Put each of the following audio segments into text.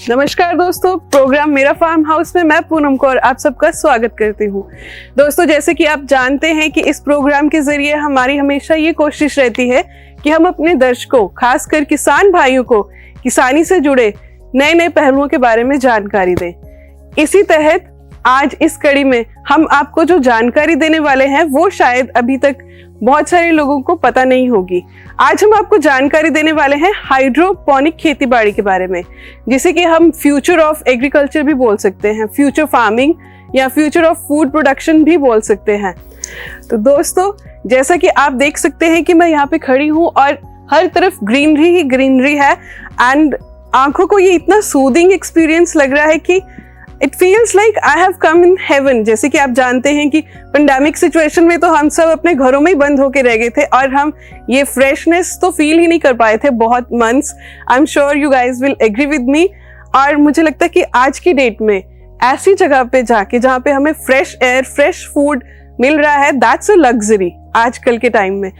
नमस्कार दोस्तों, प्रोग्राम मेरा फार्म हाउस में मैं पूनम कौर आप सबका स्वागत करती हूँ। दोस्तों, जैसे कि आप जानते हैं कि इस प्रोग्राम के जरिए हमारी हमेशा ये कोशिश रहती है कि हम अपने दर्शकों, खासकर किसान भाइयों को किसानी से जुड़े नए नए पहलुओं के बारे में जानकारी दें। इसी तहत आज इस कड़ी में हम आपको जो जानकारी देने वाले हैं वो शायद अभी तक बहुत सारे लोगों को पता नहीं होगी। आज हम आपको जानकारी देने वाले हैं हाइड्रोपोनिक खेतीबाड़ी के बारे में, जिसे कि हम फ्यूचर ऑफ एग्रीकल्चर भी बोल सकते हैं, फ्यूचर फार्मिंग या फ्यूचर ऑफ फूड प्रोडक्शन भी बोल सकते हैं। तो दोस्तों, जैसा कि आप देख सकते हैं कि मैं यहाँ पे खड़ी हूँ और हर तरफ ग्रीनरी ही ग्रीनरी है एंड आंखों को ये इतना सूदिंग एक्सपीरियंस लग रहा है कि it feels like I have come in heaven. जैसे कि आप जानते हैं कि पेंडेमिक सिचुएशन में तो हम सब अपने घरों में ही बंद होके रह गए थे और हम ये फ्रेशनेस तो फील ही नहीं कर पाए थे बहुत months. I am sure you guys will agree with me. और मुझे लगता है कि आज की डेट में ऐसी जगह पे जाके जहाँ पे हमें फ्रेश एयर, फ्रेश फूड मिल रहा है, दैट्स अ लग्जरी आजकल के टाइम में।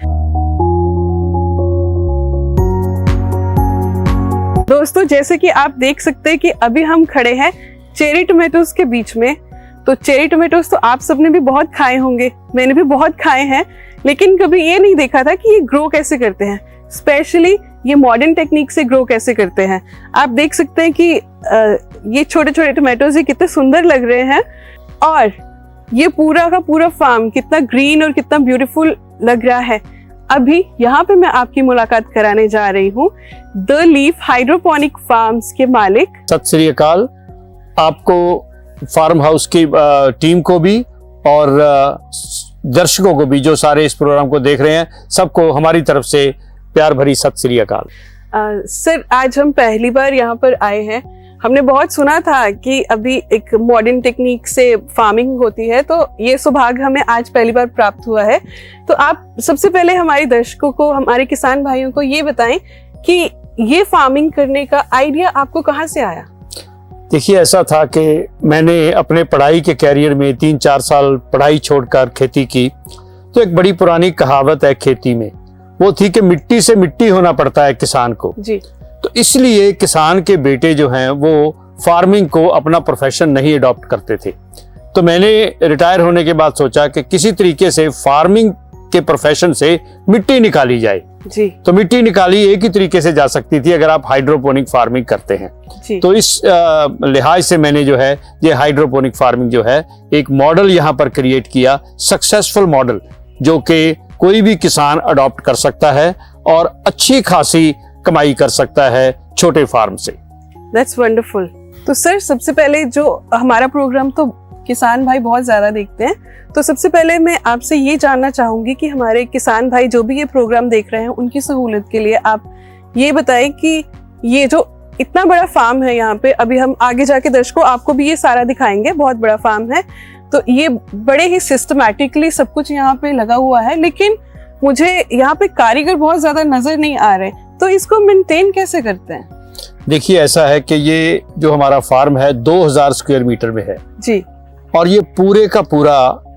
दोस्तों, जैसे कि आप देख सकते हैं कि अभी हम खड़े हैं चेरी टोमेटोज के बीच में। तो चेरी टोमेटोज तो आप सबने भी बहुत खाए होंगे, मैंने भी बहुत खाए हैं, लेकिन कभी ये नहीं देखा था कि ये ग्रो कैसे करते हैं, स्पेशली ये मॉडर्न टेक्निक से ग्रो कैसे करते हैं। आप देख सकते हैं कि ये छोटे छोटे टोमेटोज ये कितने सुंदर लग रहे हैं और ये पूरा का पूरा फार्म कितना ग्रीन और कितना ब्यूटीफुल लग रहा है। अभी यहाँ पे मैं आपकी मुलाकात कराने जा रही हूँ द लीफ हाइड्रोपोनिक फार्म्स के मालिक। सत श्री अकाल आपको, फार्म हाउस की टीम को भी और दर्शकों को भी जो सारे इस प्रोग्राम को देख रहे हैं, सबको हमारी तरफ से प्यार भरी सत श्री अकाल। सर, आज हम पहली बार यहाँ पर आए हैं। हमने बहुत सुना था कि अभी एक मॉडर्न टेक्निक से फार्मिंग होती है, तो ये सौभाग्य हमें आज पहली बार प्राप्त हुआ है। तो आप सबसे पहले हमारे दर्शकों को, हमारे किसान भाइयों को ये बताएं कि ये फार्मिंग करने का आइडिया आपको कहाँ से आया? देखिए, ऐसा था कि मैंने अपने पढ़ाई के कैरियर में 3-4 साल पढ़ाई छोड़कर खेती की। तो एक बड़ी पुरानी कहावत है खेती में, वो थी कि मिट्टी से मिट्टी होना पड़ता है किसान को जी। तो इसलिए किसान के बेटे जो हैं वो फार्मिंग को अपना प्रोफेशन नहीं अडॉप्ट करते थे। तो मैंने रिटायर होने के बाद सोचा कि किसी तरीके से फार्मिंग के प्रोफेशन से मिट्टी निकाली जाए जी। तो मिट्टी निकाली एक ही तरीके से जा सकती थी अगर आप हाइड्रोपोनिक फार्मिंग करते हैं जी। तो इस लिहाज से मैंने जो है ये हाइड्रोपोनिक फार्मिंग जो है एक मॉडल यहाँ पर क्रिएट किया, सक्सेसफुल मॉडल, जो कि कोई भी किसान अडॉप्ट कर सकता है और अच्छी खासी कमाई कर सकता है छोटे फार्म से। That's wonderful। तो सर, सबसे पहले जो हमारा प्रोग्राम तो किसान भाई बहुत ज्यादा देखते हैं, तो सबसे पहले मैं आपसे ये जानना चाहूंगी कि हमारे किसान भाई जो भी ये प्रोग्राम देख रहे हैं उनकी सहूलियत के लिए आप ये बताएं कि ये जो इतना बड़ा फार्म है यहाँ पे, अभी हम आगे जाके दर्शकों आपको भी ये सारा दिखाएंगे, बहुत बड़ा फार्म है, तो ये बड़े ही सिस्टमैटिकली सब कुछ यहाँ पे लगा हुआ है, लेकिन मुझे यहाँ पे कारीगर बहुत ज्यादा नजर नहीं आ रहे, तो इसको मेंटेन कैसे करते हैं? देखिए, ऐसा है कि ये जो हमारा फार्म है 2000 स्क्वायर मीटर में है जी, और ये पूरे का पूरा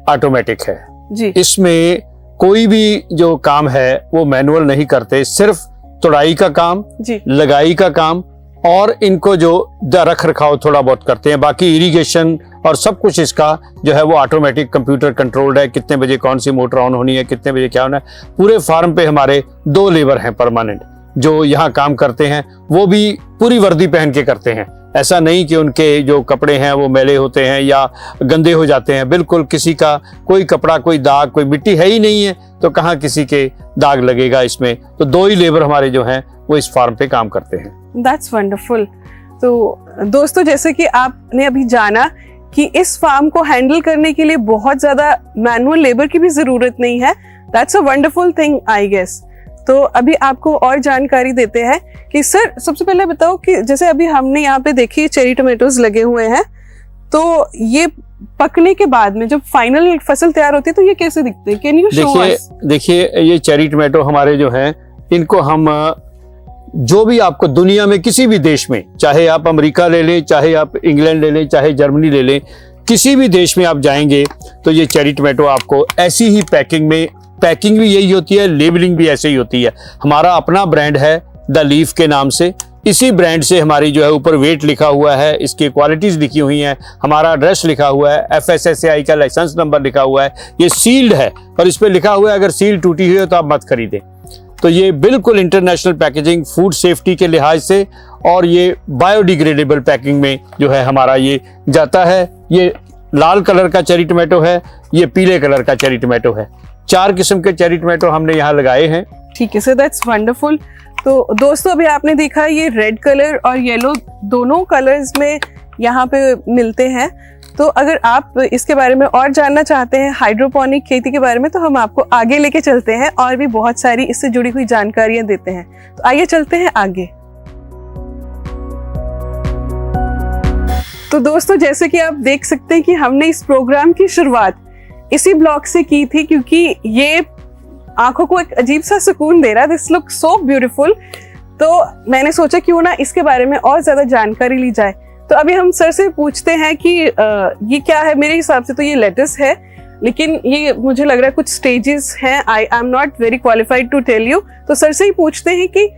ऑटोमेटिक है जी। इसमें कोई भी जो काम है वो मैनुअल नहीं करते, सिर्फ तोड़ाई का काम जी, लगाई का काम और इनको जो रख रखाव थोड़ा बहुत करते हैं। बाकी इरिगेशन और सब कुछ इसका जो है वो ऑटोमेटिक कंप्यूटर कंट्रोल्ड है। कितने बजे कौन सी मोटर ऑन होनी है, कितने बजे क्या होना है। पूरे फार्म पे हमारे 2 लेबर हैं परमानेंट जो यहाँ काम करते हैं, वो भी पूरी वर्दी पहन के करते हैं। ऐसा नहीं कि उनके जो कपड़े हैं वो मैले होते हैं या गंदे हो जाते हैं, बिल्कुल किसी का कोई कपड़ा, कोई दाग, कोई मिट्टी है ही नहीं है, तो कहाँ किसी के दाग लगेगा इसमें। तो 2 ही लेबर हमारे जो हैं वो इस फार्म पे काम करते हैं। That's wonderful. तो दोस्तों, जैसे कि आपने अभी जाना कि इस फार्म को हैंडल करने के लिए बहुत ज्यादा मैनुअल लेबर की भी जरूरत नहीं है। That's a wonderful thing I guess. तो अभी आपको और जानकारी देते हैं कि सर, सबसे पहले बताओ कि जैसे अभी हमने यहाँ पे देखी चेरी टोमेटोज लगे हुए हैं, तो ये पकने के बाद में जब फाइनल फसल तैयार होती है तो ये कैसे दिखते हैं? Can you show us? देखिए, ये चेरी टोमेटो हमारे जो हैं, इनको हम जो भी आपको दुनिया में किसी भी देश में, चाहे आप अमेरिका ले लें, चाहे आप इंग्लैंड ले लें, चाहे जर्मनी ले लें, किसी भी देश में आप जाएंगे तो ये चेरी टोमेटो आपको ऐसी ही पैकिंग में, पैकिंग भी यही होती है, लेबलिंग भी ऐसे ही होती है। हमारा अपना ब्रांड है द लीफ के नाम से। इसी ब्रांड से हमारी जो है ऊपर वेट लिखा हुआ है, इसकी क्वालिटीज लिखी हुई हैं, हमारा एड्रेस लिखा हुआ है, FSSAI का लाइसेंस नंबर लिखा हुआ है, ये सील्ड है और इस पे लिखा हुआ है अगर सील टूटी हुई है तो आप मत खरीदें। तो ये बिल्कुल इंटरनेशनल पैकेजिंग, फूड सेफ्टी के लिहाज से, और ये बायोडिग्रेडेबल पैकिंग में जो है हमारा ये जाता है। ये लाल कलर का चेरी टोमेटो है, ये पीले कलर का चेरी टोमेटो है। 4 किस्म के चेरी टोमेटो हमने यहाँ लगाए हैं। ठीक है सर, दैट्स वंडरफुल। तो दोस्तों अभी आपने देखा ये रेड कलर और येलो दोनों कलर्स में यहाँ पे मिलते हैं। तो अगर आप इसके बारे में और जानना चाहते हैं, हाइड्रोपोनिक खेती के बारे में, तो हम आपको आगे लेके चलते हैं और भी बहुत सारी इससे जुड़ी हुई जानकारियां देते हैं। तो आइए चलते हैं आगे। तो दोस्तों जैसे कि आप देख सकते हैं कि हमने इस प्रोग्राम की शुरुआत इसी ब्लॉक से की थी, क्योंकि ये आंखों को एक अजीब सा सुकून दे रहा है। This look so beautiful. तो मैंने सोचा क्यों ना इसके बारे में और ज्यादा जानकारी ली जाए। तो अभी हम सर से पूछते हैं कि ये क्या है। मेरे हिसाब से तो ये लेटस है, लेकिन ये मुझे लग रहा है कुछ स्टेजेस हैं। I am not very qualified to tell you. तो सर से ही पूछते हैं कि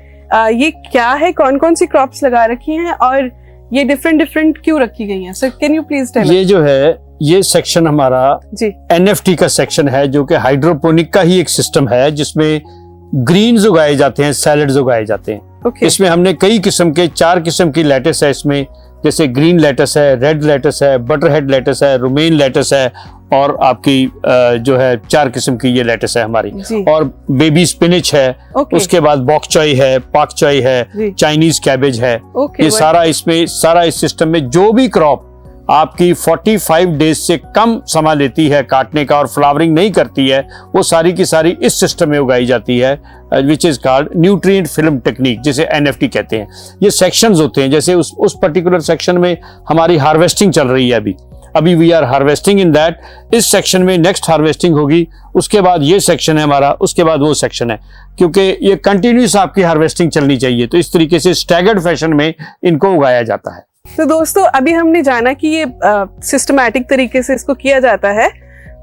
ये क्या है, कौन कौन सी क्रॉप्स लगा रखी हैं और ये डिफरेंट क्यों रखी गई हैं। Sir can you please tell. ये जो है ये सेक्शन हमारा जी NFT का सेक्शन है, जो कि हाइड्रोपोनिक का ही एक सिस्टम है, जिसमें ग्रीन्स उगाए जाते हैं, सैलड्स उगाए जाते हैं। Okay. इसमें हमने कई किस्म के 4 किस्म की लेटस है इसमें, जैसे ग्रीन लेटस है, रेड लेटस है, बटरहेड लेटस है, रोमेन लेटस है, और आपकी जो है 4 किस्म की ये लेटस है हमारी। और बेबी स्पिनिच है। Okay. उसके बाद बॉक चॉय है, पाक चॉय है, चाइनीज कैबेज है। Okay, ये सारा इसमें सारा इस सिस्टम में जो भी क्रॉप आपकी 45 डेज से कम समय लेती है काटने का और फ्लावरिंग नहीं करती है, वो सारी की सारी इस सिस्टम में उगाई जाती है, which is called nutrient film technique, जिसे NFT कहते हैं। ये सेक्शंस होते हैं, जैसे उस पर्टिकुलर सेक्शन में हमारी हार्वेस्टिंग चल रही है अभी we are harvesting in that. इस सेक्शन में नेक्स्ट हार्वेस्टिंग होगी, उसके बाद ये सेक्शन है हमारा, उसके बाद वो सेक्शन है, क्योंकि ये कंटिन्यूस आपकी हार्वेस्टिंग चलनी चाहिए। तो इस तरीके से स्टैगर्ड फैशन में इनको उगाया जाता है। तो दोस्तों अभी हमने जाना कि ये सिस्टमैटिक तरीके से इसको किया जाता है।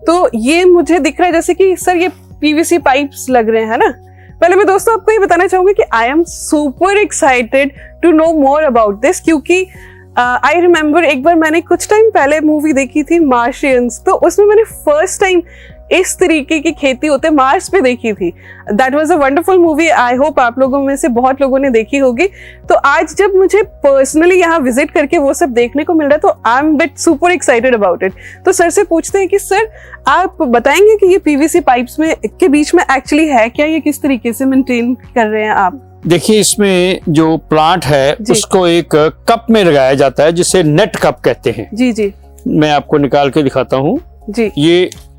तो ये मुझे दिख रहा है जैसे कि सर ये PVC पाइप्स लग रहे हैं ना। पहले मैं दोस्तों आपको ये बताना चाहूंगी कि I am super excited to know more about this, क्योंकि आई रिमेम्बर एक बार मैंने कुछ टाइम पहले मूवी देखी थी मार्शियंस, तो उसमें मैंने फर्स्ट टाइम इस तरीके की खेती होते मार्स पे देखी थी। That was a wonderful movie. I hope आप लोगों में से बहुत लोगों ने देखी होगी। तो आज जब मुझे पर्सनली यहाँ विजिट करके वो सब देखने को मिल रहा है, तो I am bit super excited about it. तो सर से पूछते हैं कि सर आप बताएंगे कि ये PVC पाइप्स में के बीच में एक्चुअली है क्या, ये किस तरीके से मेंटेन कर रहे हैं आप? देखिए इसमें जो प्लांट है उसको एक कप में लगाया जाता है, जिसे नेट कप कहते हैं। जी जी, मैं आपको निकाल के दिखाता हूँ जी।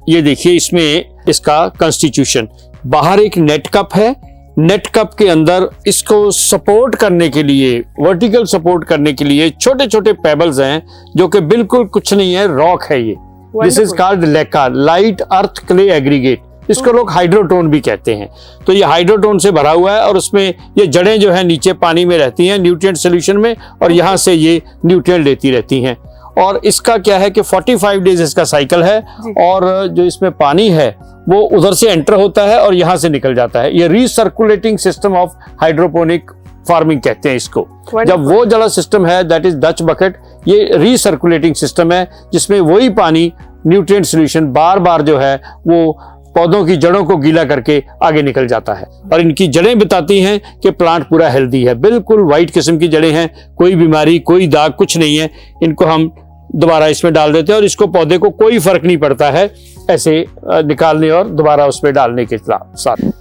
ये देखिए इसमें इसका कंस्टिट्यूशन, बाहर एक नेट कप है, नेट कप के अंदर इसको सपोर्ट करने के लिए, वर्टिकल सपोर्ट करने के लिए छोटे छोटे पेबल्स हैं, जो कि बिल्कुल कुछ नहीं है, रॉक है ये। दिस इज कॉल्ड लेका, लाइट अर्थ क्ले एग्रीगेट। इसको लोग हाइड्रोटोन भी कहते हैं। तो ये हाइड्रोटोन से भरा हुआ है और उसमें ये जड़ें जो है नीचे पानी में रहती हैं न्यूट्रिएंट सोल्यूशन में, और यहाँ से ये न्यूट्रिएंट लेती रहती हैं। और इसका क्या है कि 45 डेज इसका साइकिल है, और जो इसमें पानी है वो उधर से एंटर होता है और यहाँ से निकल जाता है। ये recirculating system of hydroponic farming कहते हैं इसको। जब वो जला सिस्टम है, दैट इज डच बकेट, ये रीसर्कुलेटिंग सिस्टम है, जिसमें वही पानी न्यूट्रिएंट सोल्यूशन बार बार जो है वो पौधों की जड़ों को गीला करके आगे निकल जाता है। और इनकी जड़ें बताती हैं कि प्लांट पूरा हेल्दी है, बिल्कुल व्हाइट किस्म की जड़ें हैं, कोई बीमारी कोई दाग कुछ नहीं है। इनको हम दोबारा इसमें डाल देते हैं और इसको पौधे को कोई फर्क नहीं पड़ता है ऐसे निकालने और दोबारा उसमें डालने के साथ।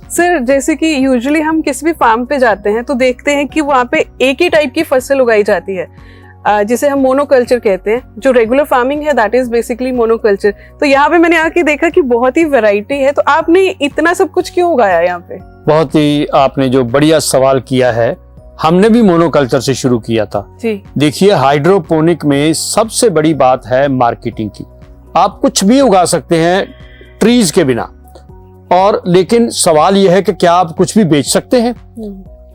सर जैसे कि यूजुअली हम किसी भी फार्म पे जाते हैं तो देखते हैं कि वहाँ पे एक ही टाइप की फसल उगाई जाती है, जिसे हम मोनोकल्चर कहते हैं। जो रेगुलर फार्मिंग है दैट इज बेसिकली मोनोकल्चर। तो यहाँ पे मैंने आके देखा कि बहुत ही वैरायटी है। तो आपने इतना सब कुछ क्यों उगाया यहाँ पे? बहुत ही आपने जो बढ़िया सवाल किया है। हमने भी मोनोकल्चर से शुरू किया था जी। देखिए हाइड्रोपोनिक में सबसे बड़ी बात है मार्केटिंग की। आप कुछ भी उगा सकते हैं ट्रीज के बिना, और लेकिन सवाल यह है कि क्या आप कुछ भी बेच सकते हैं?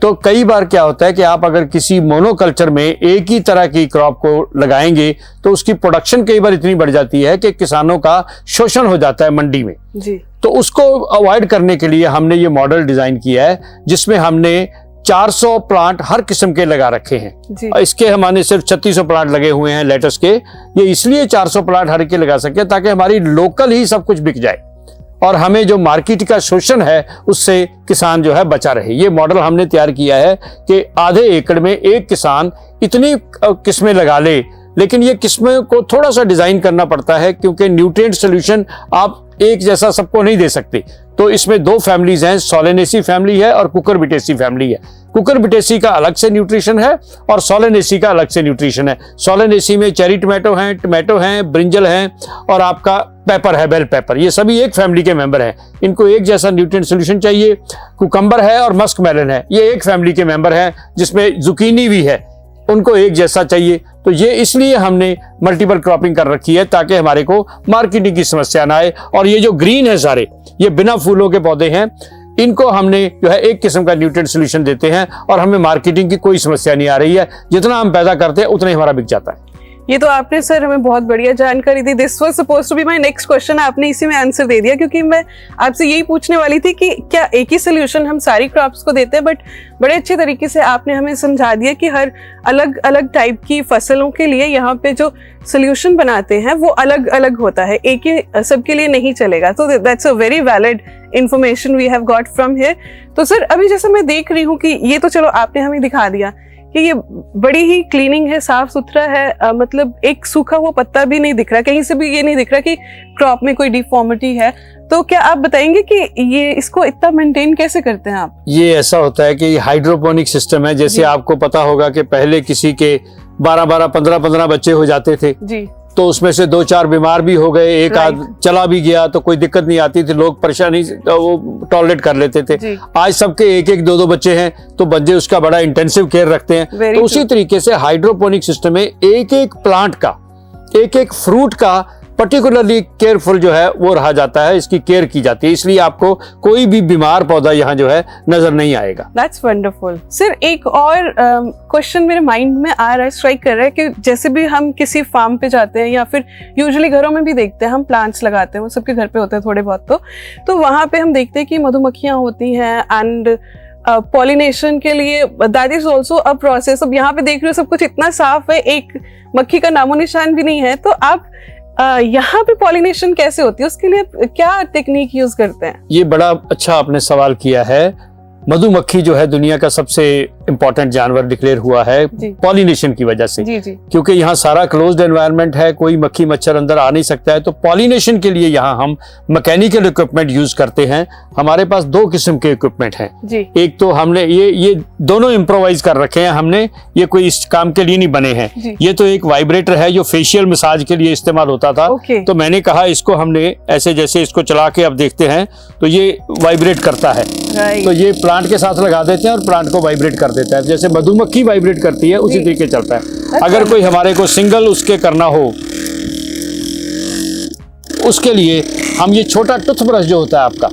तो कई बार क्या होता है कि आप अगर किसी मोनोकल्चर में एक ही तरह की क्रॉप को लगाएंगे तो उसकी प्रोडक्शन कई बार इतनी बढ़ जाती है कि किसानों का शोषण हो जाता है मंडी में जी। तो उसको अवॉइड करने के लिए हमने ये मॉडल डिजाइन किया है, जिसमें हमने 400 प्लांट हर किस्म के लगा रखे हैं। और इसके हमारे सिर्फ 3600 प्लांट लगे हुए हैं लेटस के। ये इसलिए 400 प्लांट हर के लगा सके ताकि हमारी लोकल ही सब कुछ बिक जाए और हमें जो मार्केट का शोषण है उससे किसान जो है बचा रहे। ये मॉडल हमने तैयार किया है कि आधे एकड़ में एक किसान इतनी किस्में लगा ले, लेकिन ये किस्में को थोड़ा सा डिजाइन करना पड़ता है क्योंकि न्यूट्रिएंट सोल्यूशन आप एक जैसा सबको नहीं दे सकते। तो इसमें दो फैमिलीज हैं, सोलेनेसी फैमिली है और कुकुरबिटेसी फैमिली है। कुकुरबिटेसी का अलग से न्यूट्रिशन है और सोलेनेसी का अलग से न्यूट्रिशन है। सोलेनेसी में चेरी टमाटो हैं, ब्रिंजल हैं और आपका पेपर है, बेल पेपर। ये सभी एक फैमिली के मेंबर हैं। इनको एक जैसा न्यूट्रिएंट सोल्यूशन चाहिए। कुकम्बर है और मस्क मेलन है, ये एक फैमिली के मेंबर हैं, जिसमें जुकीनी भी है, उनको एक जैसा चाहिए। तो ये इसलिए हमने मल्टीपल क्रॉपिंग कर रखी है ताकि हमारे को मार्केटिंग की समस्या ना आए। और ये जो ग्रीन है सारे, ये बिना फूलों के पौधे हैं, इनको हमने जो है एक किस्म का न्यूट्रिएंट सोल्यूशन देते हैं और हमें मार्केटिंग की कोई समस्या नहीं आ रही है। जितना हम पैदा करते हैं उतना ही हमारा बिक जाता है। ये तो आपने सर हमें बहुत बढ़िया जानकारी दी। This was supposed to be my next question, आपने इसी में आंसर दे दिया, क्योंकि मैं आपसे यही पूछने वाली थी कि क्या एक ही सोल्यूशन हम सारी क्रॉप्स को देते हैं, बट बड़े अच्छे तरीके से आपने हमें समझा दिया कि हर अलग अलग टाइप की फसलों के लिए यहाँ पे जो सोल्यूशन बनाते हैं वो अलग अलग होता है, एक ही सबके लिए नहीं चलेगा। तो that's a very valid information we have got from here. तो सर अभी जैसे मैं देख रही हूँ कि ये तो चलो आपने हमें दिखा दिया कि ये बड़ी ही क्लीनिंग है, साफ सुथरा है, मतलब एक सूखा हुआ पत्ता भी नहीं दिख रहा, कहीं से भी ये नहीं दिख रहा कि क्रॉप में कोई डिफॉर्मिटी है। तो क्या आप बताएंगे कि ये इसको इतना मेंटेन कैसे करते हैं आप? ये ऐसा होता है कि हाइड्रोपोनिक सिस्टम है। जैसे आपको पता होगा कि पहले किसी के 12-12, 15-15 बच्चे हो जाते थे जी, तो उसमें से 2-4 बीमार भी हो गए, एक आध चला भी गया तो कोई दिक्कत नहीं आती थी, लोग परेशानी वो टॉलरेट कर लेते थे। आज सबके 1-1, 2-2 बच्चे हैं तो बच्चे उसका बड़ा इंटेंसिव केयर रखते हैं। तो उसी तरीके से हाइड्रोपोनिक सिस्टम में एक-एक प्लांट का, एक-एक फ्रूट का पर्टिकुलरली केयरफुल जो है वो रहा जाता है, इसकी केयर की जाती है, इसलिए आपको कोई भी बीमार पौधा यहाँ जो है नजर नहीं आएगा। That's wonderful. सर एक और क्वेश्चन मेरे माइंड में आ रहा है, स्ट्राइक कर रहा है कि जैसे भी हम किसी फार्म पे जाते हैं या फिर यूजुअली घरों में भी देखते हैं, हम प्लांट्स लगाते हैं, वो सबके घर पे होते हैं थोड़े बहुत, तो वहाँ पे हम देखते हैं कि मधुमक्खियाँ होती हैं एंड पॉलिनेशन के लिए that is also a process. अब यहाँ पे देख रहे हो सब कुछ इतना साफ है, एक मक्खी का नामो निशान भी नहीं है, तो आप यहाँ पे पॉलिनेशन कैसे होती है, उसके लिए क्या टेक्निक यूज करते हैं? ये बड़ा अच्छा आपने सवाल किया है। मधुमक्खी जो है दुनिया का सबसे इम्पोर्टेंट जानवर डिक्लेयर हुआ है पॉलिनेशन की वजह से, क्योंकि यहाँ सारा क्लोज्ड एनवायरनमेंट है, कोई मक्खी मच्छर अंदर आ नहीं सकता है। तो पॉलिनेशन के लिए यहाँ हम मैकेनिकल इक्विपमेंट यूज करते हैं। हमारे पास 2 किस्म के इक्विपमेंट हैं। एक तो हमने ये दोनों इम्प्रोवाइज कर रखे हैं हमने, ये कोई इस काम के लिए नहीं बने हैं। ये तो एक वाइब्रेटर है जो फेशियल मसाज के लिए इस्तेमाल होता था, तो मैंने कहा इसको हमने ऐसे, जैसे इसको चला के अब देखते हैं तो ये वाइब्रेट करता है, तो ये प्लांट के साथ लगा देते हैं और प्लांट को वाइब्रेट कर देता है। जैसे मधुमक्खी वाइब्रेट करती है उसी तरीके चलता है। अगर कोई हमारे को सिंगल उसके करना हो, उसके लिए हम ये छोटा टूथब्रश जो होता है आपका,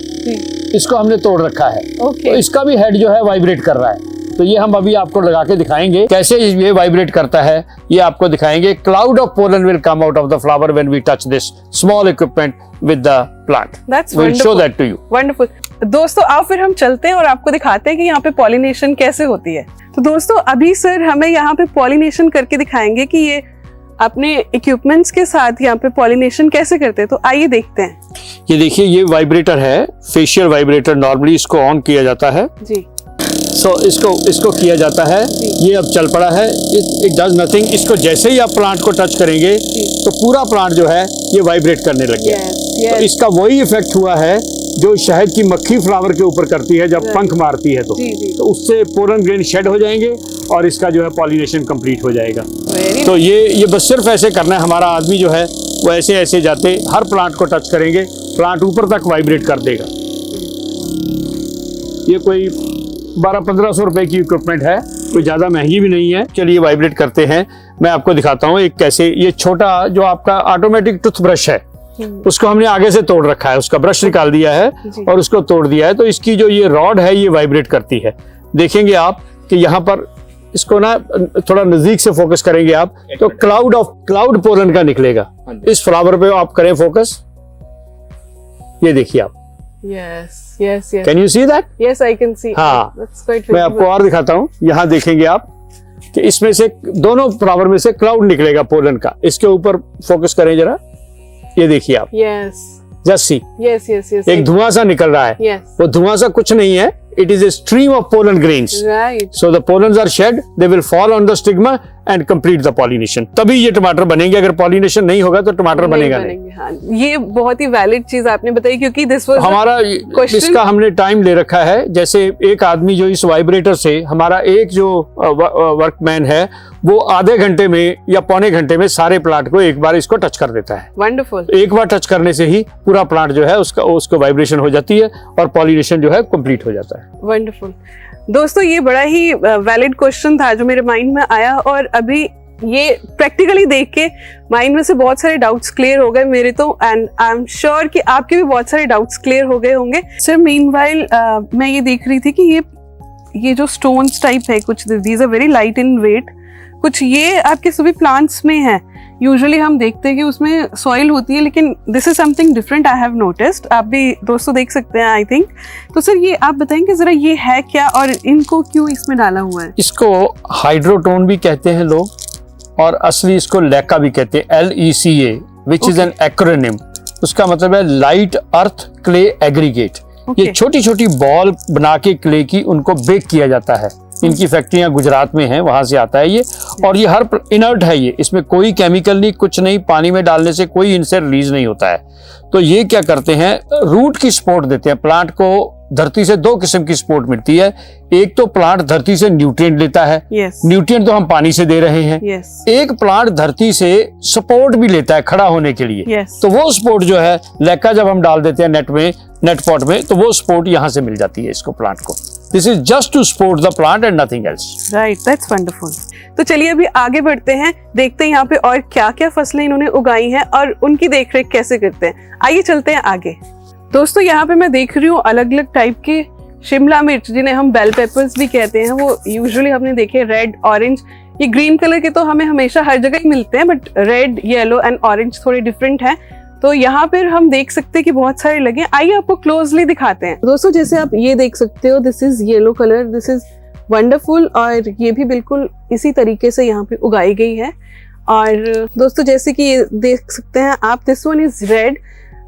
इसको हमने तोड़ रखा है, तो इसका भी हेड जो है वाइब्रेट कर रहा है। तो ये हम अभी आपको लगा के दिखाएंगे कैसे ये वाइब्रेट करता है, ये आपको दिखाएंगे। Cloud of pollen will come out of the flower when we touch this small equipment with the plant. We'll show that to you. Wonderful. दोस्तों आओ फिर हम चलते हैं और आपको दिखाते हैं कि यहाँ पे पॉलिनेशन कैसे होती है। तो दोस्तों अभी सर हमें यहाँ पे पॉलिनेशन करके दिखाएंगे कि ये अपने इक्विपमेंट्स के साथ यहाँ पे पॉलिनेशन कैसे करते हैं। तो आइए देखते हैं। ये देखिए, ये वाइब्रेटर है, फेशियल वाइब्रेटर। नॉर्मली इसको ऑन किया जाता है जी। इसको किया जाता है, ये अब चल पड़ा है, इट डज नथिंग। इसको जैसे ही आप प्लांट को टच करेंगे तो पूरा प्लांट जो है ये वाइब्रेट करने लग गया। तो इसका वही इफेक्ट हुआ है जो शहद की मक्खी फ्लावर के ऊपर करती है जब पंख मारती है, तो उससे पोलन ग्रेन शेड हो जाएंगे और इसका जो है पॉलिनेशन कंप्लीट हो जाएगा। तो ये बस सिर्फ ऐसे करना है। हमारा आदमी जो है वो ऐसे ऐसे जाते हर प्लांट को टच करेंगे, प्लांट ऊपर तक वाइब्रेट कर देगा। ये कोई 1200-1500 रुपए की इक्विपमेंट है, कोई ज्यादा महंगी भी नहीं है। चलिए वाइब्रेट करते हैं, मैं आपको दिखाता हूँ एक कैसे। ये छोटा जो आपका ऑटोमेटिक टूथब्रश है उसको हमने आगे से तोड़ रखा है, उसका ब्रश निकाल दिया है और उसको तोड़ दिया है। तो इसकी जो ये रॉड है ये वाइब्रेट करती है। देखेंगे आप कि यहाँ पर इसको ना थोड़ा नजदीक से फोकस करेंगे आप तो क्लाउड पोलन का निकलेगा। इस फ्लावर पे आप करें फोकस, ये देखिए आप, yes. Can you see that? Yes, I can see. हाँ, That's quite मैं आपको और दिखाता हूँ। यहाँ देखेंगे आप कि इसमें से दोनों फ्लावर में से क्लाउड निकलेगा पोलन का। इसके ऊपर फोकस करें जरा, ये देखिए आप। Yes. Just see. Yes. एक धुआं सा निकल रहा है। Yes. वो धुआं सा कुछ नहीं है, it is a stream of pollen grains. Right. So the pollens are shed, they will fall on the stigma and complete the pollination. तभी ये टमाटर बनेंगे। अगर pollination नहीं होगा तो टमाटर बनेगा नहीं। हाँ, ये बहुत ही वैलिड चीज आपने बताई, क्योंकि दिस वाज हमारा इसका हमने टाइम ले रखा है। जैसे एक आदमी जो इस वाइब्रेटर से, हमारा एक जो वर्कमैन है वो आधे घंटे में या पौने घंटे में सारे प्लांट को एक बार इसको टच कर देता है। वंडरफुल। एक बार टच करने से ही पूरा प्लांट जो है उसको वाइब्रेशन हो जाती है और पॉलिनेशन जो है कंप्लीट हो जाता है। वंडरफुल। दोस्तों, ये बड़ा ही वैलिड क्वेश्चन था जो मेरे माइंड में आया, और अभी ये प्रैक्टिकली देख के माइंड में से बहुत सारे डाउट्स क्लियर हो गए मेरे तो, एंड आई एम श्योर कि आपके भी बहुत सारे डाउट्स क्लियर हो गए होंगे। सर, मीनवाइल मैं ये देख रही थी कि ये जो स्टोन्स टाइप है कुछ, these are very light in weight, कुछ ये आपके सभी प्लांट्स में है। यूजुअली हम देखते हैं कि उसमें सॉइल होती है, लेकिन this is something different I have noticed. आप भी दोस्तों देख सकते हैं आई थिंक। तो सर, ये आप बताएंगे जरा ये है क्या और इनको क्यों इसमें डाला हुआ है? इसको हाइड्रोटोन भी कहते हैं लोग, और असली इसको लेका भी कहते हैं, LECA, which is an acronym. उसका मतलब है लाइट अर्थ क्ले एग्रीगेट। ये छोटी छोटी बॉल बना के क्ले की उनको बेक किया जाता है। इनकी फैक्ट्रियां गुजरात में हैं, वहां से आता है ये। और ये हर इनर्ट है, ये इसमें कोई केमिकल नहीं, कुछ नहीं, पानी में डालने से कोई इनसे रिलीज नहीं होता है। तो ये क्या करते हैं, रूट की सपोर्ट देते हैं प्लांट को। धरती से दो किस्म की सपोर्ट मिलती है। एक तो प्लांट धरती से न्यूट्रिएंट लेता है, न्यूट्रिएंट तो हम पानी से दे रहे हैं। एक प्लांट धरती से सपोर्ट भी लेता है खड़ा होने के लिए। तो वो सपोर्ट जो है लेका जब हम डाल देते हैं नेट पॉट में, तो वो सपोर्ट यहाँ से मिल जाती है इसको, प्लांट को। This is just to support the plant and nothing else. Right, that's wonderful. तो चलिए अभी आगे बढ़ते हैं, देखते हैं यहाँ पे और क्या क्या फसलें इन्होंने उगाई हैं और उनकी देखरेख कैसे करते हैं। आइए चलते हैं आगे। दोस्तों, यहाँ पे मैं देख रही हूँ अलग अलग टाइप के शिमला मिर्च, जिन्हें हम बेल पेपर्स भी कहते हैं। वो यूजुअली हमने देखे रेड, ऑरेंज, ये ग्रीन कलर के तो हमें हमेशा हर जगह ही मिलते हैं, but red, yellow and orange थोड़े डिफरेंट हैं। तो यहाँ पर हम देख सकते हैं कि बहुत सारे लगे। आइए आपको क्लोजली दिखाते हैं। दोस्तों, जैसे आप ये देख सकते हो, this is yellow colour, this is wonderful, और ये भी बिल्कुल इसी तरीके से यहाँ पे उगाई गई है। और दोस्तों, जैसे कि ये देख सकते हैं आप, दिस वन इज रेड।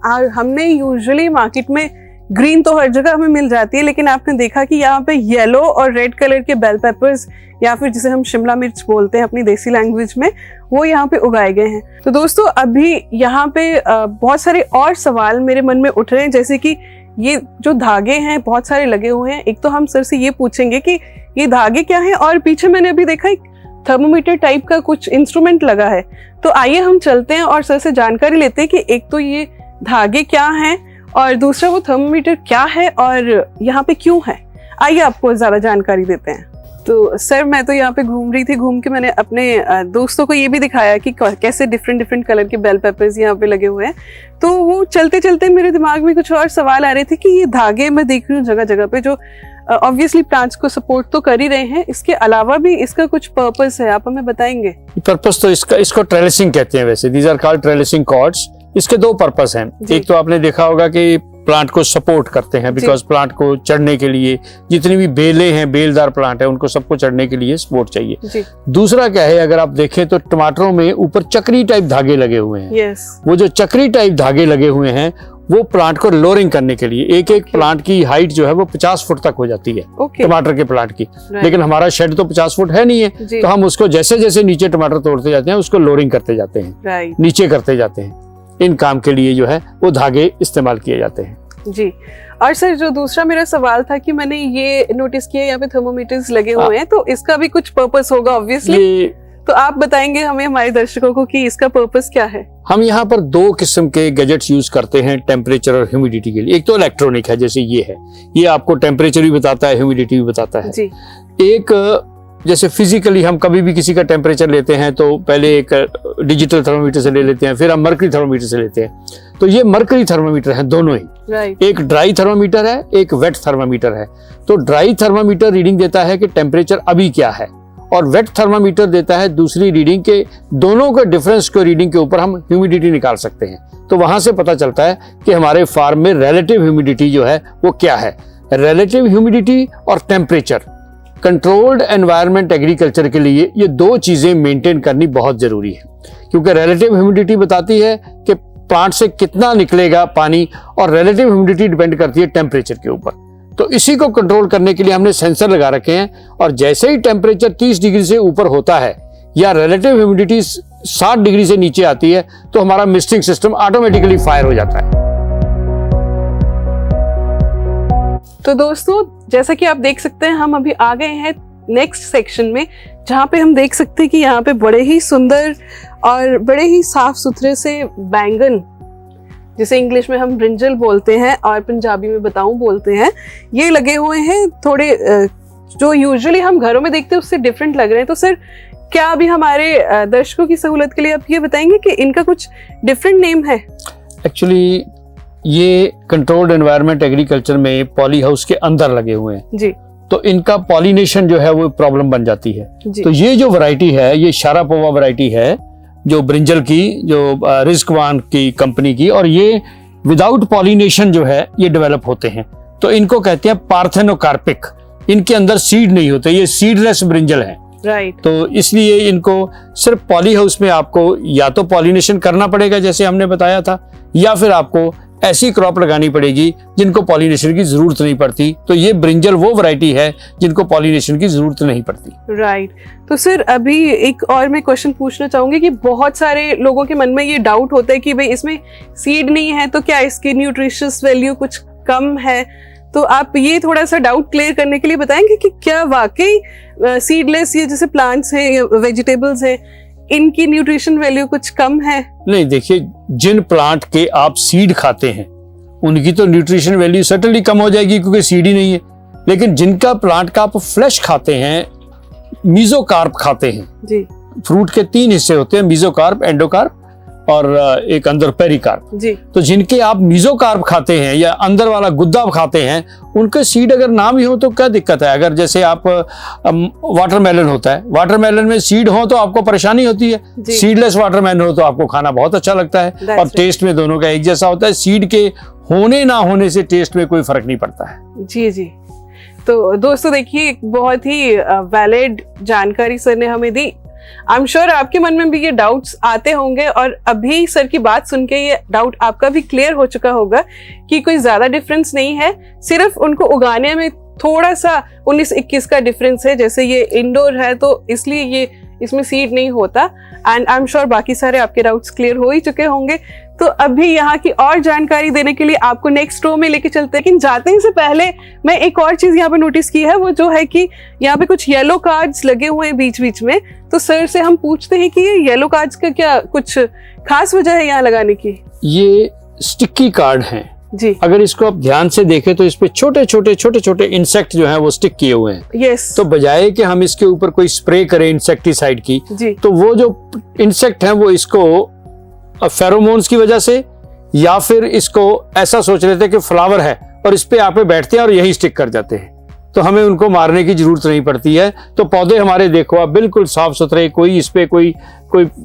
और हमने यूजुअली मार्केट में ग्रीन तो हर जगह हमें मिल जाती है, लेकिन आपने देखा कि यहाँ पे येलो और रेड कलर के बेल पेपर्स, या फिर जिसे हम शिमला मिर्च बोलते हैं अपनी देसी लैंग्वेज में, वो यहाँ पे उगाए गए हैं। तो दोस्तों, अभी यहाँ पे बहुत सारे और सवाल मेरे मन में उठ रहे हैं, जैसे कि ये जो धागे हैं बहुत सारे लगे हुए हैं। एक तो हम सर से ये पूछेंगे कि ये धागे क्या है, और पीछे मैंने अभी देखा एक थर्मोमीटर टाइप का कुछ इंस्ट्रूमेंट लगा है। तो आइए हम चलते हैं और सर से जानकारी लेते हैं कि एक तो ये धागे क्या हैं, और दूसरा वो थर्मोमीटर क्या है और यहाँ पे क्यों है। आइए आपको ज्यादा जानकारी देते हैं। तो सर, मैं तो यहाँ पे घूम रही थी, घूम के मैंने अपने दोस्तों को ये भी दिखाया कि कैसे डिफरेंट कलर के बेल पेपर्स यहाँ पे लगे हुए हैं। तो वो चलते चलते मेरे दिमाग में कुछ और सवाल आ रहे थे कि ये धागे मैं देख रही हूँ जगह जगह पे, जो ऑब्वियसली प्लांट्स को सपोर्ट तो कर ही रहे हैं, इसके अलावा भी इसका कुछ पर्पस है, आप हमें बताएंगे? पर्पस तो इसको ट्रेलिसिंग कहते हैं। वैसे दीज आर कॉल्ड ट्रेलिसिंग कॉर्ड्स। इसके दो पर्पस हैं। एक तो आपने देखा होगा कि प्लांट को सपोर्ट करते हैं, बिकॉज प्लांट को चढ़ने के लिए, जितनी भी बेलें हैं, बेलदार प्लांट है, उनको सबको चढ़ने के लिए सपोर्ट चाहिए। दूसरा क्या है, अगर आप देखें तो टमाटरों में ऊपर चक्री टाइप धागे लगे हुए हैं। वो जो चक्री टाइप धागे लगे हुए हैं वो प्लांट को लोअरिंग करने के लिए, एक प्लांट की हाइट जो है वो 50 फुट तक हो जाती है टमाटर के प्लांट की। लेकिन हमारा शेड तो 50 फुट है नहीं है, तो हम उसको जैसे जैसे नीचे टमाटर तोड़ते जाते हैं उसको लोअरिंग करते जाते हैं, नीचे करते जाते हैं। इन काम के लिए जो है वो धागे इस्तेमाल किए जाते हैं। जी। और सर, जो दूसरा मेरा सवाल था कि मैंने ये नोटिस किया यहाँ पे थर्मोमीटर्स लगे हुए हैं, तो इसका भी कुछ पर्पस होगा ऑब्वियसली। तो आप बताएंगे हमें, हमारे दर्शकों को, कि इसका पर्पस क्या है? हम यहाँ पर दो किस्म के गैजेट्स यूज करते हैं टेम्परेचर और ह्यूमिडिटी के लिए। एक तो इलेक्ट्रॉनिक है, जैसे ये है, ये आपको टेम्परेचर भी बताता है, ह्यूमिडिटी भी बताता है। जी। एक जैसे फिजिकली हम कभी भी किसी का टेम्परेचर लेते हैं तो पहले एक डिजिटल थर्मोमीटर से ले लेते हैं, फिर हम मर्करी थर्मोमीटर से लेते हैं। तो ये मर्करी थर्मोमीटर है दोनों ही। एक ड्राई थर्मोमीटर है, एक वेट थर्मोमीटर है। तो ड्राई थर्मोमीटर रीडिंग देता है कि टेम्परेचर अभी क्या है, और वेट थर्मामीटर देता है दूसरी रीडिंग के, दोनों के डिफरेंस को रीडिंग के ऊपर हम ह्यूमिडिटी निकाल सकते हैं। तो वहां से पता चलता है कि हमारे फार्म में रिलेटिव ह्यूमिडिटी जो है वो क्या है। रिलेटिव ह्यूमिडिटी और टेम्परेचर, कंट्रोल्ड एनवायरनमेंट एग्रीकल्चर के लिए ये दो चीजें मेंटेन करनी बहुत जरूरी है, क्योंकि रिलेटिव ह्यूमिडिटी बताती है कि प्लांट से कितना निकलेगा पानी, और रिलेटिव ह्यूमिडिटी डिपेंड करती है टेम्परेचर के ऊपर। तो इसी को कंट्रोल करने के लिए हमने सेंसर लगा रखे हैं, और जैसे ही टेम्परेचर 30 डिग्री से ऊपर होता है या रिलेटिव ह्यूमिडिटी 60 डिग्री से नीचे आती है तो हमारा मिस्टिंग सिस्टम ऑटोमेटिकली फायर हो जाता है। तो दोस्तों, जैसा कि आप देख सकते हैं, हम अभी आ गए हैं नेक्स्ट सेक्शन में, जहाँ पे हम देख सकते हैं कि यहाँ पे बड़े ही सुंदर और बड़े ही साफ सुथरे से बैंगन, जिसे इंग्लिश में हम ब्रिंजल बोलते हैं और पंजाबी में बताऊं बोलते हैं, ये लगे हुए हैं। थोड़े जो यूजुअली हम घरों में देखते हैं उससे डिफरेंट लग रहे हैं। तो सर, क्या अभी हमारे दर्शकों की सहूलत के लिए आप ये बताएंगे कि इनका कुछ डिफरेंट नेम है? एक्चुअली ये कंट्रोल्ड एनवायरनमेंट एग्रीकल्चर में पॉली हाउस के अंदर लगे हुए हैं जी, तो इनका पॉलिनेशन जो है वो प्रॉब्लम बन जाती है। तो ये जो वैरायटी है, ये शारापोवा वैरायटी है, जो ब्रिंजल की, जो रिस्कवान की कंपनी की, और ये विदाउट पॉलिनेशन जो है ये डेवलप होते हैं। तो इनको कहते हैं पार्थेनोकार्पिक। इनके अंदर सीड नहीं होते, ये सीडलेस ब्रिंजल है। राइट। तो इसलिए इनको सिर्फ पॉली हाउस में आपको या तो पॉलिनेशन करना पड़ेगा जैसे हमने बताया था, या फिर आपको ऐसी क्रॉप लगानी पड़ेगी जिनको पॉलिनेशन की जरूरत नहीं पड़ती। तो ये ब्रिंजल वो वैरायटी है जिनको पॉलिनेशन की जरूरत नहीं पड़ती। राइट। तो सर, अभी एक और मैं क्वेश्चन पूछना चाहूंगी कि बहुत सारे लोगों के मन में ये डाउट होता है कि भाई इसमें सीड नहीं है तो क्या इसकी न्यूट्रिशियस वैल्यू कुछ कम है? तो आप ये थोड़ा सा डाउट क्लियर करने के लिए बताएंगे कि क्या वाकई सीडलेस ये जैसे प्लांट्स हैं या वेजिटेबल्स हैं, इनकी न्यूट्रिशन वैल्यू कुछ कम है? नहीं, देखिए, जिन प्लांट के आप सीड खाते हैं उनकी तो न्यूट्रिशन वैल्यू सर्टेनली कम हो जाएगी क्योंकि सीड ही नहीं है। लेकिन जिनका प्लांट का आप फ्लैश खाते हैं, मीजोकार्प खाते हैं जी, फ्रूट के 3 हिस्से होते हैं, मीजोकार्प, एंडोकार्प और एक अंदर पेरिकार्प जी। तो जिनके आप मीजोकार्प खाते हैं या अंदर वाला गुद्दा खाते हैं, उनके सीड अगर ना भी हो तो क्या दिक्कत है? अगर जैसे आप वाटरमेलन होता है, वाटरमेलन में सीड हो तो आपको परेशानी होती है, सीडलेस वाटरमेलन हो तो आपको खाना बहुत अच्छा लगता है, और टेस्ट में दोनों का एक जैसा होता है। सीड के होने ना होने से टेस्ट में कोई फर्क नहीं पड़ता है। जी जी। तो दोस्तों देखिए, बहुत ही वैलिड जानकारी सर ने हमें दी। आई एम श्योर आपके मन में भी ये डाउट्स आते होंगे, और अभी सर की बात सुन के ये डाउट आपका भी क्लियर हो चुका होगा कि कोई ज्यादा डिफरेंस नहीं है, सिर्फ उनको उगाने में थोड़ा सा 19-21 का डिफरेंस है। जैसे ये इंडोर है तो इसलिए ये इसमें सीड नहीं होता, एंड आई एम श्योर बाकी सारे आपके डाउट्स क्लियर हो ही चुके होंगे। तो अभी यहाँ की और जानकारी देने के लिए आपको नेक्स्ट रो में लेके चलते हैं, लेकिन जाते ही से पहले मैं एक और चीज यहाँ पे नोटिस की है, वो जो है कि यहाँ पे कुछ येलो कार्ड्स लगे हुए हैं बीच बीच में। तो सर से हम पूछते हैं कि ये येलो कार्ड्स का क्या कुछ खास वजह है यहाँ लगाने की? ये स्टिकी कार्ड हैं जी। अगर इसको आप ध्यान से देखें तो इस पे छोटे छोटे इंसेक्ट जो हैं वो स्टिक किए हुए हैं। यस। तो बजाय कि हम इसके ऊपर कोई स्प्रे करें इंसेक्टिसाइड की जी, तो वो जो इंसेक्ट हैं वो इसको फेरोमोन्स की वजह से या फिर इसको ऐसा सोच लेते हैं कि फ्लावर है और इस पे आके बैठते हैं और यही स्टिक कर जाते हैं, तो हमें उनको मारने की जरूरत नहीं पड़ती है। तो पौधे हमारे देखो आप बिल्कुल साफ सुथरे, कोई इस पे कोई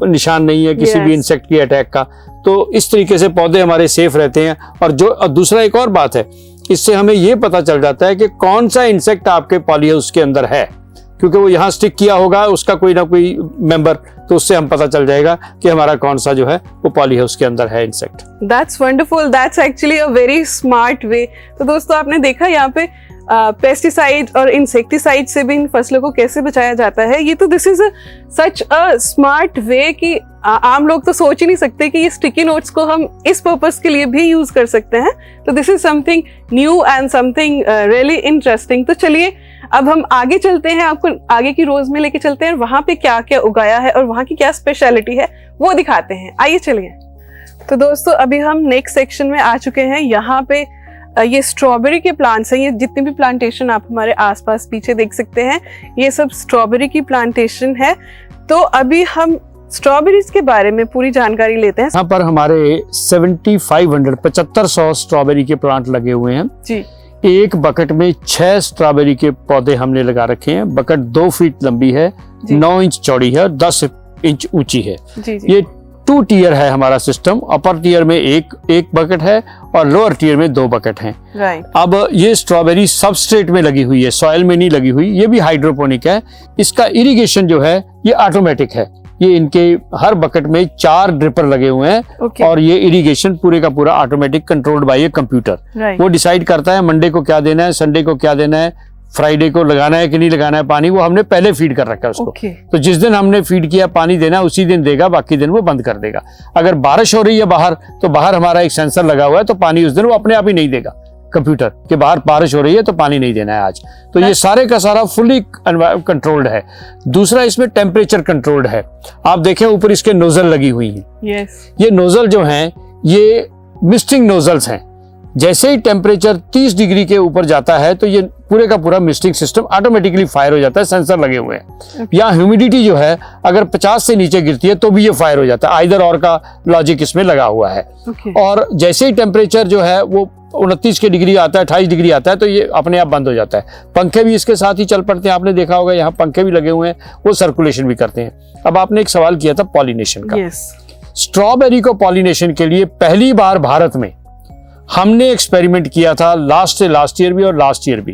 निशान नहीं है किसी भी इंसेक्ट की अटैक का। तो इस तरीके से पौधे हमारे सेफ रहते हैं। और दूसरा एक और बात है, इससे हमें ये पता चल जाता है कि कौन सा इंसेक्ट आपके पॉली हाउस के अंदर है, क्योंकि वो यहाँ स्टिक किया होगा उसका कोई ना कोई मेंबर, तो उससे हम पता चल जाएगा कि हमारा कौन सा जो है वो पॉली हाउस के अंदर है insect. That's wonderful, that's actually a very smart way. तो दोस्तों, आपने देखा यहाँ पे पेस्टिसाइड और इंसेक्टिसाइड से भी इन फसलों को कैसे बचाया जाता है। ये तो this is such a smart way कि आम लोग तो सोच ही नहीं सकते कि ये स्टिकी नोट्स को हम इस पर्पस के लिए भी यूज कर सकते हैं। तो this is something new and something really interesting. तो चलिए अब हम आगे चलते हैं, आपको आगे की रोज में लेके चलते हैं, वहां पे क्या क्या उगाया है और वहां की क्या स्पेशलिटी है वो दिखाते हैं। आइए चलिए। तो दोस्तों, अभी हम नेक्स्ट सेक्शन में आ चुके हैं। यहाँ पे ये स्ट्रॉबेरी के प्लांट्स हैं। ये जितने भी प्लांटेशन आप हमारे आसपास पीछे देख सकते हैं, ये सब स्ट्रॉबेरी की प्लांटेशन है। तो अभी हम स्ट्रॉबेरीज के बारे में पूरी जानकारी लेते हैं। यहाँ पर हमारे 7500 स्ट्रॉबेरी के प्लांट लगे हुए हैं जी। एक बकेट में 6 स्ट्रॉबेरी के पौधे हमने लगा रखे हैं। बकेट 2 फीट लंबी है, 9 इंच चौड़ी है और 10 इंच ऊंची है। जी। ये 2 टियर है हमारा सिस्टम। अपर टियर में एक बकेट है और लोअर टियर में 2 बकेट हैं। राइट। अब ये स्ट्रॉबेरी सबस्ट्रेट में लगी हुई है, सॉइल में नहीं लगी हुई। ये भी हाइड्रोपोनिक है। इसका इरिगेशन जो है ये ऑटोमेटिक है। ये इनके हर बकेट में 4 ड्रिपर लगे हुए हैं और ये इरिगेशन पूरे का पूरा automatic controlled by a computer. वो डिसाइड करता है मंडे को क्या देना है, संडे को क्या देना है, फ्राइडे को लगाना है कि नहीं लगाना है पानी। वो हमने पहले फीड कर रखा है उसको। तो जिस दिन हमने फीड किया पानी देना उसी दिन देगा, बाकी दिन वो बंद कर देगा। अगर बारिश हो रही है बाहर तो बाहर हमारा एक सेंसर लगा हुआ है, तो पानी उस दिन वो अपने आप ही नहीं देगा कंप्यूटर के बाहर बारिश हो रही है तो पानी नहीं देना है आज। तो ये सारे का सारा फुली कंट्रोल्ड है। दूसरा इसमें टेम्परेचर कंट्रोल्ड है। आप देखें ऊपर इसके नोजल लगी हुई हैं। ये नोजल जो हैं ये मिस्टिंग नोजल्स हैं। जैसे ही टेम्परेचर 30 डिग्री के ऊपर जाता है तो ये पूरे का पूरा मिस्टिंग सिस्टम ऑटोमेटिकली फायर हो जाता है। सेंसर लगे हुए हैं। या ह्यूमिडिटी जो है अगर 50 से नीचे गिरती है तो भी ये फायर हो जाता है। आइदर और का लॉजिक इसमें लगा हुआ है। और जैसे ही टेम्परेचर जो है वो 29 के डिग्री आता है, 28 डिग्री आता है तो ये अपने आप बंद हो जाता है। पंखे भी इसके साथ ही चल पड़ते हैं। आपने देखा होगा यहाँ पंखे भी लगे हुए हैं, वो सर्कुलेशन भी करते हैं। अब आपने एक सवाल किया था पॉलिनेशन का। स्ट्रॉबेरी को पॉलिनेशन के लिए पहली बार भारत में हमने एक्सपेरिमेंट किया था लास्ट ईयर भी और लास्ट ईयर भी,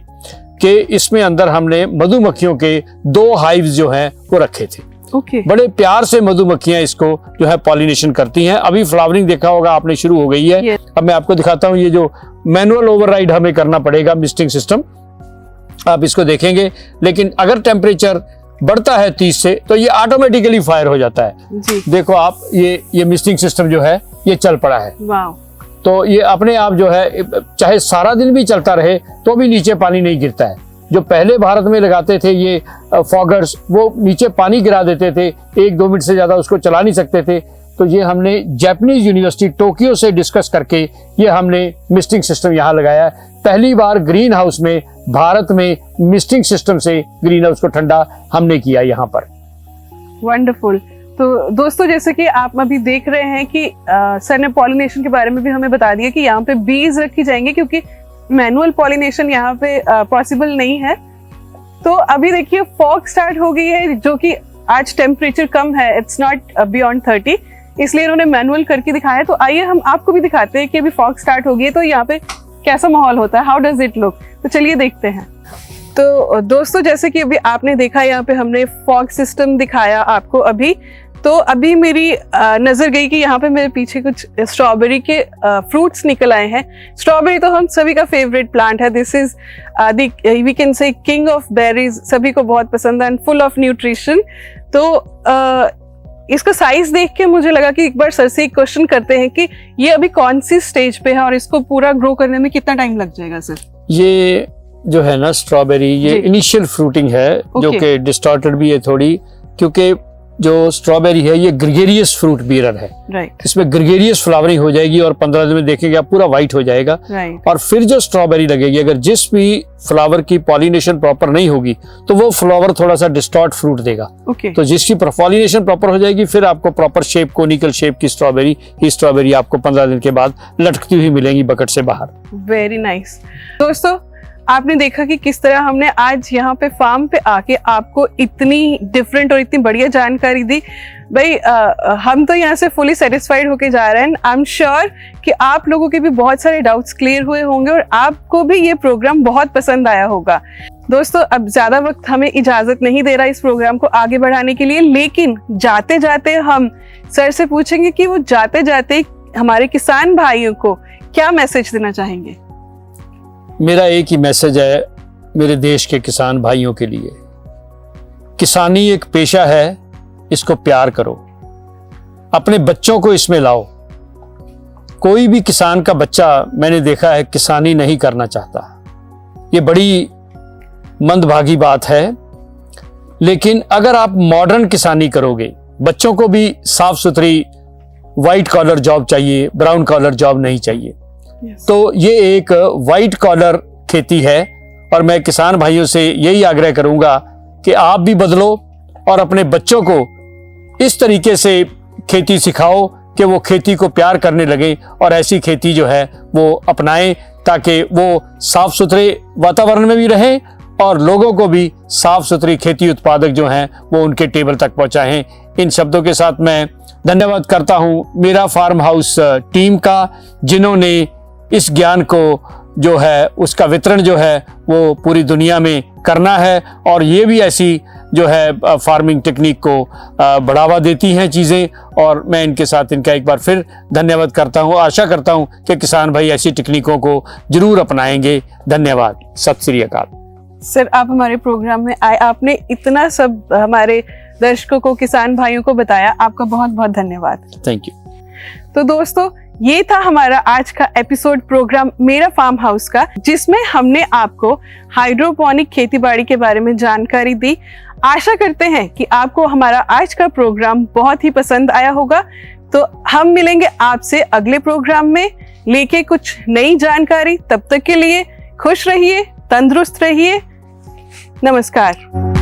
कि इसमें अंदर हमने मधुमक्खियों के 2 हाइव्स जो हैं वो रखे थे। बड़े प्यार से मधुमक्खियां इसको जो है पॉलिनेशन करती हैं। अभी फ्लावरिंग देखा होगा आपने शुरू हो गई है। अब मैं आपको दिखाता हूं ये जो मैनुअल ओवरराइड हमें करना पड़ेगा मिस्टिंग सिस्टम, आप इसको देखेंगे। लेकिन अगर टेम्परेचर बढ़ता है 30 से तो ये ऑटोमेटिकली फायर हो जाता है। देखो आप ये मिस्टिंग सिस्टम जो है ये चल पड़ा है। तो ये अपने आप जो है चाहे सारा दिन भी चलता रहे तो भी नीचे पानी नहीं गिरता है। जो पहले भारत में लगाते थे ये फॉगर्स, वो नीचे पानी गिरा देते थे, 1-2 मिनट से ज्यादा उसको चला नहीं सकते थे। तो ये हमने जापानीज यूनिवर्सिटी टोक्यो से डिस्कस करके ये हमने मिस्टिंग सिस्टम यहाँ लगाया है। पहली बार ग्रीन हाउस में भारत में मिस्टिंग सिस्टम से ग्रीन हाउस को ठंडा हमने किया यहाँ पर। वंडरफुल। तो दोस्तों जैसे कि आप अभी देख रहे हैं कि सर ने पॉलिनेशन के बारे में भी हमें बता दिया कि यहाँ पे बीज रखी जाएंगे क्योंकि मैनुअल पॉलिनेशन यहाँ पे पॉसिबल नहीं है। तो अभी देखिए फॉग स्टार्ट हो गई है, जो कि आज टेम्परेचर कम है, इट्स नॉट बियॉन्ड 30, इसलिए इन्होंने मैनुअल करके दिखाया। तो आइए हम आपको भी दिखाते हैं कि अभी फॉग स्टार्ट हो गई है तो यहाँ पे कैसा माहौल होता है, हाउ डज इट लुक। तो चलिए देखते हैं। तो दोस्तों जैसे कि अभी आपने देखा यहाँ पे हमने फॉग सिस्टम दिखाया आपको अभी। तो अभी मेरी नज़र गई कि यहाँ पे मेरे पीछे कुछ स्ट्रॉबेरी के फ्रूट्स निकल आए हैं। स्ट्रॉबेरी तो हम सभी का फेवरेट प्लांट है। This is we can say king of berries, सभी को बहुत पसंद है एंड फुल ऑफ न्यूट्रिशन। तो इसका साइज देख के मुझे लगा कि एक बार सर से एक क्वेश्चन करते हैं कि ये अभी कौन सी स्टेज पे है और इसको पूरा ग्रो करने में कितना टाइम लग जाएगा सर? ये जो है ना स्ट्रॉबेरी, ये इनिशियल फ्रूटिंग है जो कि डिस्टॉर्टेड भी है थोड़ी, क्योंकि जो स्ट्रॉबेरी है ये ग्रेगेरियस फ्रूट बीरर है। इसमें ग्रेगेरियस फ्लावरिंग हो जाएगी और 15 दिन में देखेंगे आप पूरा व्हाइट हो जाएगा। और फिर जो स्ट्रॉबेरी लगेगी, अगर जिस भी फ्लावर की पॉलिनेशन प्रॉपर नहीं होगी तो वो फ्लावर थोड़ा सा डिस्टॉर्ट फ्रूट देगा। तो जिसकी पॉलिनेशन प्रॉपर हो जाएगी फिर आपको प्रॉपर शेप, कोनिकल शेप की स्ट्रॉबेरी आपको 15 दिन के बाद लटकती हुई मिलेंगी बकेट से बाहर। Very nice. दोस्तों आपने देखा कि किस तरह हमने आज यहाँ पे फार्म पे आके आपको इतनी डिफरेंट और इतनी बढ़िया जानकारी दी। भाई हम तो यहाँ से फुली सेटिस्फाइड होके जा रहे हैं। आई एम श्योर कि आप लोगों के भी बहुत सारे डाउट्स क्लियर हुए होंगे और आपको भी ये प्रोग्राम बहुत पसंद आया होगा। दोस्तों अब ज्यादा वक्त हमें इजाजत नहीं दे रहा इस प्रोग्राम को आगे बढ़ाने के लिए, लेकिन जाते जाते हम सर से पूछेंगे कि वो जाते जाते हमारे किसान भाइयों को क्या मैसेज देना चाहेंगे। मेरा एक ही मैसेज है मेरे देश के किसान भाइयों के लिए, किसानी एक पेशा है, इसको प्यार करो, अपने बच्चों को इसमें लाओ। कोई भी किसान का बच्चा मैंने देखा है किसानी नहीं करना चाहता, ये बड़ी मंदभागी बात है। लेकिन अगर आप मॉडर्न किसानी करोगे, बच्चों को भी साफ सुथरी व्हाइट कॉलर जॉब चाहिए, ब्राउन कॉलर जॉब नहीं चाहिए। तो ये एक व्हाइट कॉलर खेती है और मैं किसान भाइयों से यही आग्रह करूंगा कि आप भी बदलो और अपने बच्चों को इस तरीके से खेती सिखाओ कि वो खेती को प्यार करने लगे और ऐसी खेती जो है वो अपनाएं, ताकि वो साफ सुथरे वातावरण में भी रहें और लोगों को भी साफ सुथरी खेती उत्पादक जो हैं वो उनके टेबल तक पहुंचाएं। इन शब्दों के साथ मैं धन्यवाद करता हूं मेरा फार्म हाउस टीम का, जिन्होंने इस ज्ञान को जो है उसका वितरण जो है वो पूरी दुनिया में करना है, और ये भी ऐसी जो है फार्मिंग टेक्निक को बढ़ावा देती हैं चीज़ें, और मैं इनके साथ इनका एक बार फिर धन्यवाद करता हूँ। आशा करता हूँ कि किसान भाई ऐसी टेक्निकों को जरूर अपनाएंगे। धन्यवाद। सत श्री अकाल। सर, आप हमारे प्रोग्राम में आए, आपने इतना सब हमारे दर्शकों को, किसान भाइयों को बताया, आपका बहुत बहुत धन्यवाद। Thank you. तो दोस्तों, ये था हमारा आज का एपिसोड प्रोग्राम मेरा फार्म हाउस का, जिसमें हमने आपको हाइड्रोपोनिक खेतीबाड़ी के बारे में जानकारी दी। आशा करते हैं कि आपको हमारा आज का प्रोग्राम बहुत ही पसंद आया होगा। तो हम मिलेंगे आपसे अगले प्रोग्राम में लेके कुछ नई जानकारी। तब तक के लिए खुश रहिए, तंदुरुस्त रहिए। नमस्कार।